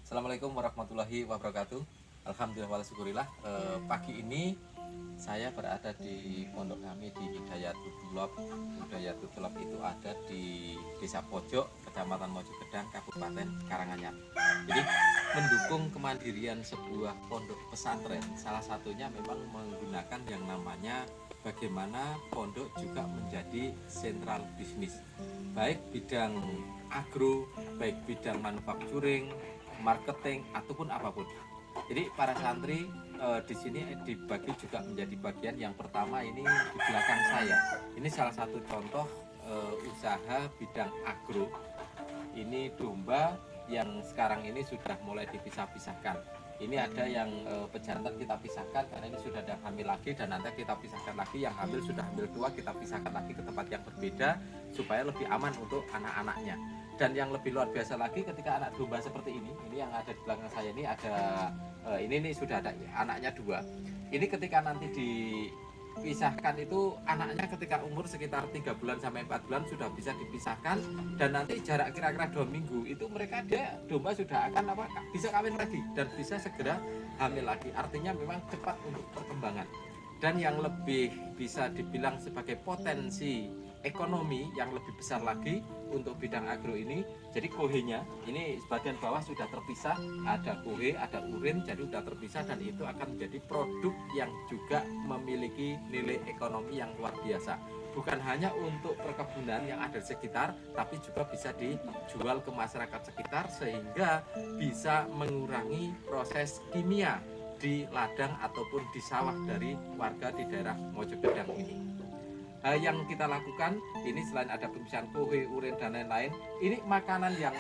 Assalamualaikum warahmatullahi wabarakatuh. Alhamdulillah wa syukurillah. Pagi ini saya berada di pondok kami di Hidayatul Tulab. Hidayatul Tulab itu ada di Desa Pojok, Kecamatan Mojokedang, Kabupaten Karanganyar. Jadi mendukung kemandirian sebuah pondok pesantren, salah satunya memang menggunakan yang namanya bagaimana pondok juga menjadi sentral bisnis, baik bidang agro, baik bidang manufacturing, marketing ataupun apapun. Jadi para santri di sini dibagi juga menjadi bagian yang pertama ini di belakang saya. Ini salah satu contoh usaha bidang agro. Ini domba yang sekarang ini sudah mulai dipisah-pisahkan. Ini ada yang pejantan kita pisahkan karena ini sudah ada hamil lagi, dan nanti kita pisahkan lagi, yang hamil sudah hamil 2 kita pisahkan lagi ke tempat yang berbeda supaya lebih aman untuk anak-anaknya. Dan yang lebih luar biasa lagi ketika anak domba seperti ini yang ada di belakang saya ini ada ini sudah ada anaknya 2. Ini ketika nanti dipisahkan itu anaknya ketika umur sekitar 3 bulan sampai 4 bulan sudah bisa dipisahkan, dan nanti jarak kira-kira 2 minggu itu mereka domba sudah akan bisa kawin lagi dan bisa segera hamil lagi. Artinya memang cepat untuk perkembangan. Dan yang lebih bisa dibilang sebagai potensi ekonomi yang lebih besar lagi untuk bidang agro ini, jadi kohenya ini bagian bawah sudah terpisah, ada kohe, ada urin, jadi sudah terpisah, dan itu akan menjadi produk yang juga memiliki nilai ekonomi yang luar biasa. Bukan hanya untuk perkebunan yang ada di sekitar, tapi juga bisa dijual ke masyarakat sekitar sehingga bisa mengurangi proses kimia di ladang ataupun di sawah dari warga di daerah Mojokedang ini. Hal yang kita lakukan ini selain ada pemisahan kohe, urin dan lain-lain, ini makanan yang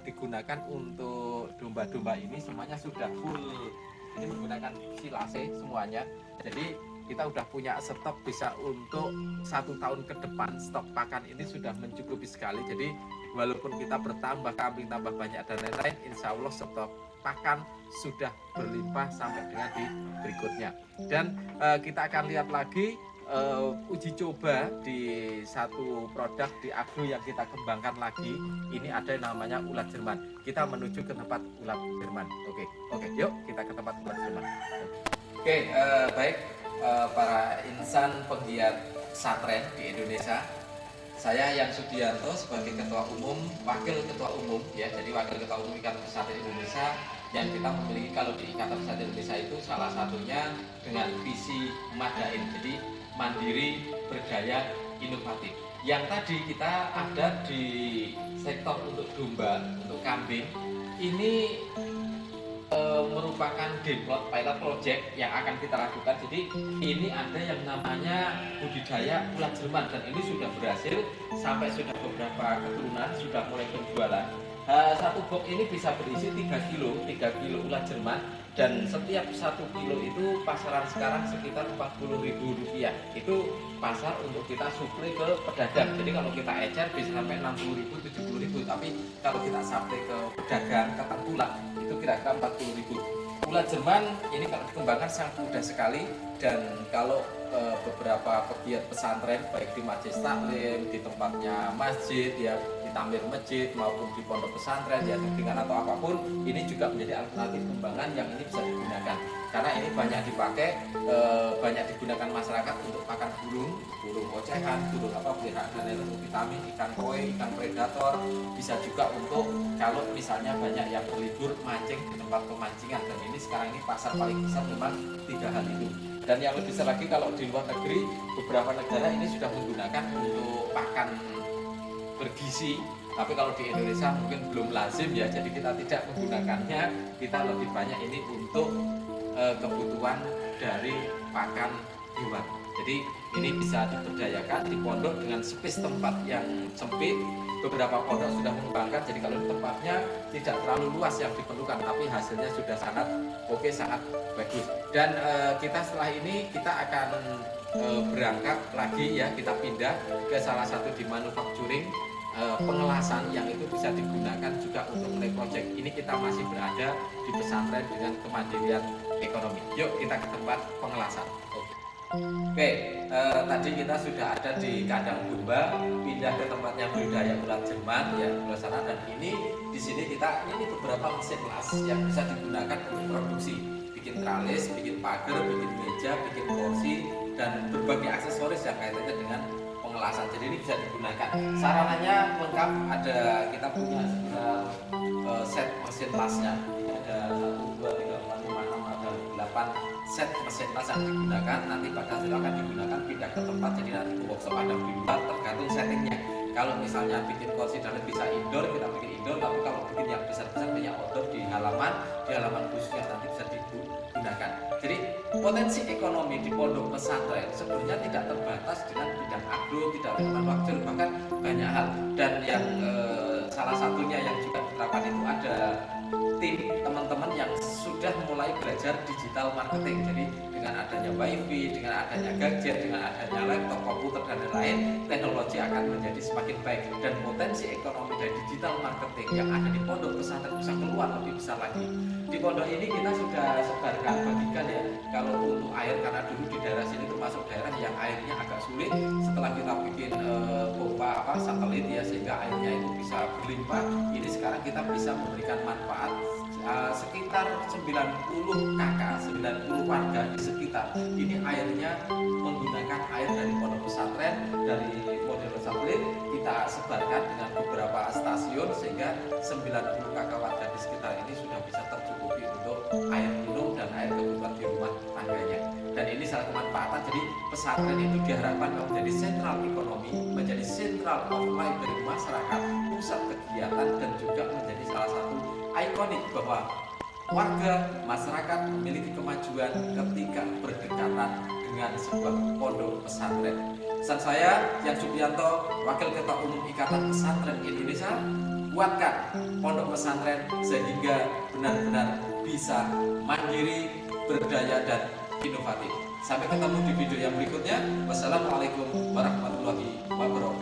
digunakan untuk domba-domba ini semuanya sudah full. Ini menggunakan silase semuanya. Jadi kita udah punya stok bisa untuk 1 tahun ke depan. Stok pakan ini sudah mencukupi sekali. Jadi walaupun kita bertambah kambing, tambah banyak dan lain-lain, insya Allah stok pakan sudah berlimpah sampai dengan di berikutnya. Dan kita akan lihat lagi uji coba di satu produk di agro yang kita kembangkan lagi. Ini ada yang namanya ulat Jerman. Kita menuju ke tempat ulat Jerman. Oke, yuk kita ke tempat ulat Jerman. Baik, para insan penggiat pesantren di Indonesia. Saya Yan Sudianto sebagai Ketua Umum, Wakil Ketua Umum ya. Jadi Wakil Ketua Umum Ikatan Pesantren Indonesia yang kita memiliki kalau di Ikatan Pesantren Indonesia itu salah satunya dengan visi Madain. Jadi mandiri, berdaya, inovatif. Yang tadi kita ada di sektor untuk domba, untuk kambing. Ini merupakan demplot pilot project yang akan kita lakukan. Jadi ini ada yang namanya budidaya ulat Jerman, dan ini sudah berhasil sampai sudah beberapa keturunan sudah mulai berjualan. Satu box ini bisa berisi 3 kilo ulat Jerman, dan setiap 1 kilo itu pasaran sekarang sekitar Rp40.000. Itu pasar untuk kita suplai ke pedagang. Jadi kalau kita ecer bisa sampai Rp60.000, Rp70.000, tapi kalau kita sampai ke pedagang, ke tengkulak itu kira-kira Rp40.000. Ulat Jerman ini kalau dikembangkan sangat mudah sekali, dan kalau beberapa pegiat pesantren baik di Majelis Taklim, di tempatnya masjid ya, di tamir masjid maupun di pondok pesantren ya, dengan atau apapun, ini juga menjadi alternatif kembangan yang ini bisa digunakan karena ini banyak dipakai, banyak digunakan masyarakat untuk pakan burung ocehan, burung peliharaan dan lain-lain, untuk vitamin, ikan koi, ikan predator, bisa juga untuk kalau misalnya banyak yang berlibur mancing di tempat pemancingan. Dan ini sekarang ini pasar paling besar memang 3 hal itu. Dan yang lebih besar lagi kalau di luar negeri, beberapa negara ini sudah menggunakan untuk pakan bergizi, tapi kalau di Indonesia mungkin belum lazim ya, jadi kita tidak menggunakannya. Kita lebih banyak ini untuk kebutuhan dari pakan hewan. Jadi ini bisa diberdayakan di pondok dengan space tempat yang sempit. Beberapa pondok sudah mengembangkan, jadi kalau tempatnya tidak terlalu luas yang diperlukan, tapi hasilnya sudah sangat oke, sangat bagus. Dan kita setelah ini kita akan berangkat lagi ya, kita pindah ke salah satu di manufacturing, pengelasan yang itu bisa digunakan juga untuk mulai project. Ini kita masih berada di pesantren dengan kemandirian ekonomi. Yuk kita ke tempat pengelasan. Oke, tadi kita sudah ada di kandang domba, pindah ke tempatnya budidaya ulat jerman ya sebelah sana, dan di sini kita ini beberapa mesin las yang bisa digunakan untuk produksi, bikin tralis, bikin pagar, bikin meja, bikin kursi, dan berbagai aksesoris yang kaitannya dengan pengelasan. Jadi ini bisa digunakan. Sarananya lengkap, ada kita punya set mesin lasnya. Ini ada 1, 2, 3, 4, 5, 6, ada 8 set mesin las yang digunakan. Nanti pada hasil akan digunakan pindah ke tempat, jadi nanti ke workshop ada pindah tergantung settingnya. Kalau misalnya bikin kursi dan bisa indoor, kita bikin indoor. Tapi kalau bikin yang besar-besar banyak outdoor di halaman khusus yang nanti bisa digunakan. Jadi potensi ekonomi di pondok pesantren sebenarnya tidak terbatas dengan bidang agro, tidak manufaktur, bahkan banyak hal. Dan yang salah satunya yang juga diterapkan itu ada tim teman-teman yang sudah mulai belajar digital marketing. Jadi dengan adanya wifi, dengan adanya gadget, dengan adanya laptop, komputer, dan lain-lain, teknologi akan menjadi semakin baik, dan potensi ekonomi dari digital marketing yang ada di pondok pesantren bisa keluar lebih besar lagi. Di pondok ini kita sudah sebarkan, bagikan ya, kalau untuk air, karena dulu di daerah sini termasuk daerah yang airnya agak sulit. Setelah kita bikin pompa satelit ya, sehingga airnya itu bisa berlimpah. Ini sekarang kita bisa memberikan manfaat sekitar 90 kakak, 90 warga di sekitar ini airnya menggunakan air dari pondok pesantren, dari model satelit kita sebarkan dengan beberapa stasiun, sehingga 90 kakak warga di sekitar ini sudah bisa tercukupi untuk air minum dan air kebutuhan di rumah tangganya. Dan ini salah kemanfaatan. Jadi pesantren itu diharapkan menjadi sentral ekonomi, menjadi sentral of life dari masyarakat, pusat kegiatan, dan juga menjadi salah satu ikonik bahwa warga masyarakat memiliki kemajuan ketika berdekatan dengan sebuah pondok pesantren. Pesan saya, Yang Subianto, Wakil Ketua Umum Ikatan Pesantren Indonesia, kuatkan pondok pesantren sehingga benar-benar bisa mandiri, berdaya, dan inovatif. Sampai ketemu di video yang berikutnya. Wassalamualaikum warahmatullahi wabarakatuh.